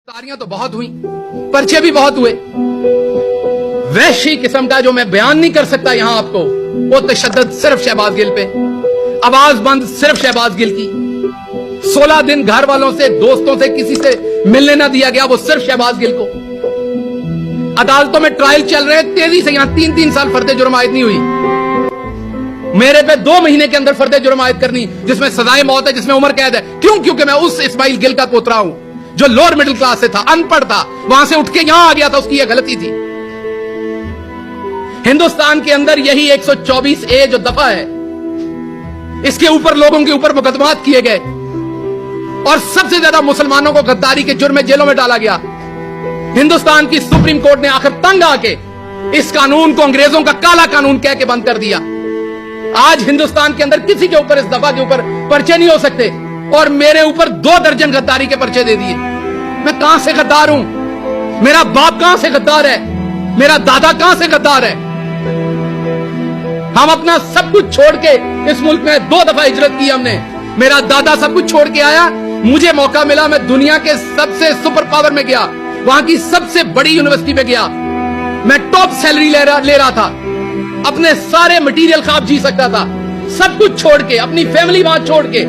गिरफ्तारियां तो बहुत हुई, पर्चे भी बहुत हुए। वैशी किस्म का जो मैं बयान नहीं कर सकता यहां आपको, वो तशद्दुद सिर्फ शहबाज गिल पे, आवाज बंद सिर्फ शहबाज गिल की। 16 दिन घर वालों से, दोस्तों से, किसी से मिलने ना दिया गया, वो सिर्फ शहबाज गिल को। अदालतों में ट्रायल चल रहे हैं, तेजी से यहां 3-3 साल फर्द जुर्म आयद नहीं हुई। मेरे पे 2 महीने के अंदर फर्द जुर्म आयद करनी, जिसमें सजाए मौत है, जिसमें उम्र कैद है। क्यों? क्योंकि मैं उस इस्माइल गिल का पोतरा हूं जो लोअर मिडिल क्लास से था, अनपढ़ था, वहां से उठ के यहां आ गया था। उसकी यह गलती थी। हिंदुस्तान के अंदर यही 124A जो दफा है, इसके ऊपर लोगों के ऊपर मुकदमात किए गए और सबसे ज्यादा मुसलमानों को गद्दारी के जुर्म में जेलों में डाला गया। हिंदुस्तान की सुप्रीम कोर्ट ने आखिर तंग आके इस कानून को अंग्रेजों का काला कानून कह के बंद कर दिया। आज हिंदुस्तान के अंदर किसी के ऊपर इस दफा के ऊपर पर्चे नहीं हो सकते, और मेरे ऊपर 2 दर्जन गद्दारी के पर्चे दे दिए। मैं कहां से गद्दार हूं? मेरा बाप कहां से गद्दार है? मेरा दादा कहां से गद्दार है? हम अपना सब कुछ छोड़ के इस मुल्क में 2 दफा हिजरत की हमने। मेरा दादा सब कुछ छोड़ के आया, मुझे मौका मिला, मैं दुनिया के सबसे सुपर पावर में गया, वहां की सबसे बड़ी यूनिवर्सिटी में गया, मैं टॉप सैलरी ले रहा था, अपने सारे मटेरियल ख्वाब जी सकता था। सब कुछ छोड़ के, अपनी फैमिली वहां छोड़ के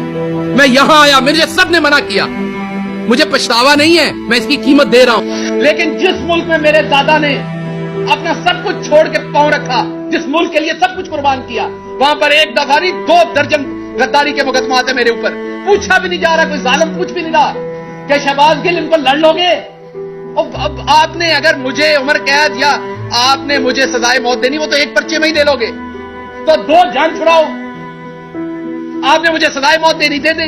मैं यहां आया। मुझे सबने मना किया, मुझे पछतावा नहीं है, मैं इसकी कीमत दे रहा हूं। लेकिन जिस मुल्क में मेरे दादा ने अपना सब कुछ छोड़ के पांव रखा, जिस मुल्क के लिए सब कुछ कुर्बान किया, वहां पर 1 दफा नहीं 2 दर्जन गद्दारी के मुकदमा है मेरे ऊपर। पूछा भी नहीं जा रहा, कोई जालिम पूछ भी नहीं रहा कि शहबाज गिल इनको लड़ लोगे। अब आपने अगर मुझे उम्र कैद या आपने मुझे सजाए मौत देनी, वो तो 1 पर्चे में ही दे लोगे, तो 2 जान छुड़ाओ। आपने मुझे सजाए मौत देनी, दे दे,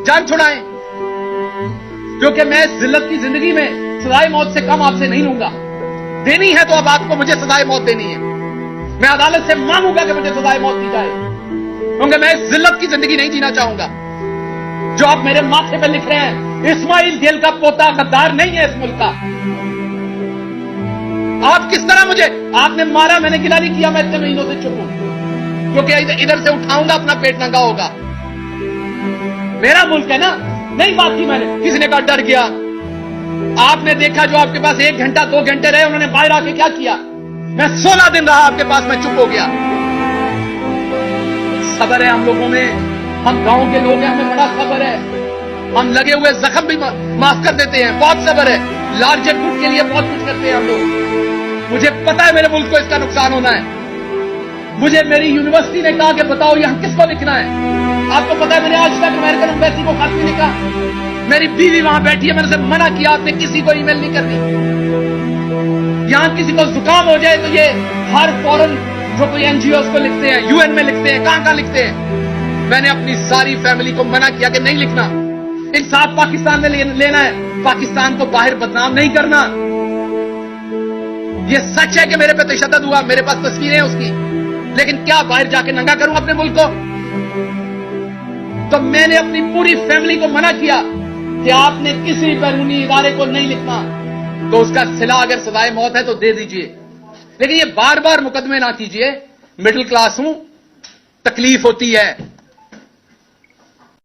जान छुड़ाएं, क्योंकि मैं इस जिल्लत की जिंदगी में सजाए मौत से कम आपसे नहीं लूंगा। देनी है तो अब आपको मुझे सजाए मौत देनी है। मैं अदालत से मांगूंगा कि मुझे सजाए मौत दी जाए, क्योंकि मैं इस जिल्लत की जिंदगी नहीं जीना चाहूंगा। जो आप मेरे माथे पे लिख रहे हैं, इस्माइल गिल का पोता गद्दार नहीं है इस मुल्क का। आप किस तरह मुझे, आपने मारा, मैंने गिला नहीं किया, मैं इतने महीनों से चुप हूं, क्योंकि इधर से उठाऊंगा अपना पेट नंगा होगा। मेरा मुल्क है ना, नहीं बात की मैंने, किसी ने कहा डर गया। आपने देखा जो आपके पास 1 घंटा 2 घंटे रहे, उन्होंने बाहर आके क्या किया? मैं 16 दिन रहा आपके पास, मैं चुप हो गया। सब्र है हम लोगों में, हम गांव के लोग हैं, हमें बड़ा सब्र है। हम लगे हुए जख्म भी माफ कर देते हैं, बहुत सब्र है। लार्जर गुड के लिए बहुत कुछ करते हैं हम लोग। मुझे पता है मेरे मुल्क को इसका नुकसान होना है। मुझे मेरी यूनिवर्सिटी ने कहा कि बताओ यहां किसको लिखना है। आपको पता है मैंने आज तक अमेरिकन एम्बेसी को खत नहीं लिखा। मेरी बीवी वहां बैठी है, मैंने उसे मना किया, आपने किसी को ईमेल नहीं करनी। यहां किसी को जुकाम हो जाए तो ये हर फॉरेन जो कोई NGOs को लिखते हैं, UN में लिखते हैं, कहां कहां लिखते हैं। मैंने अपनी सारी फैमिली को मना किया कि नहीं लिखना। इंसाफ पाकिस्तान में लेना है, पाकिस्तान को बाहर बदनाम नहीं करना। ये सच है कि मेरे पे तशद्दुद हुआ, मेरे पास तस्वीरें हैं उसकी, लेकिन क्या बाहर जाके नंगा करूं अपने मुल्क को? तो मैंने अपनी पूरी फैमिली को मना किया कि आपने किसी बैरूनी इदारे को नहीं लिखना। तो उसका सिला अगर सजाए मौत है तो दे दीजिए, लेकिन ये बार बार मुकदमे ना कीजिए। मिडिल क्लास हूं, तकलीफ होती है।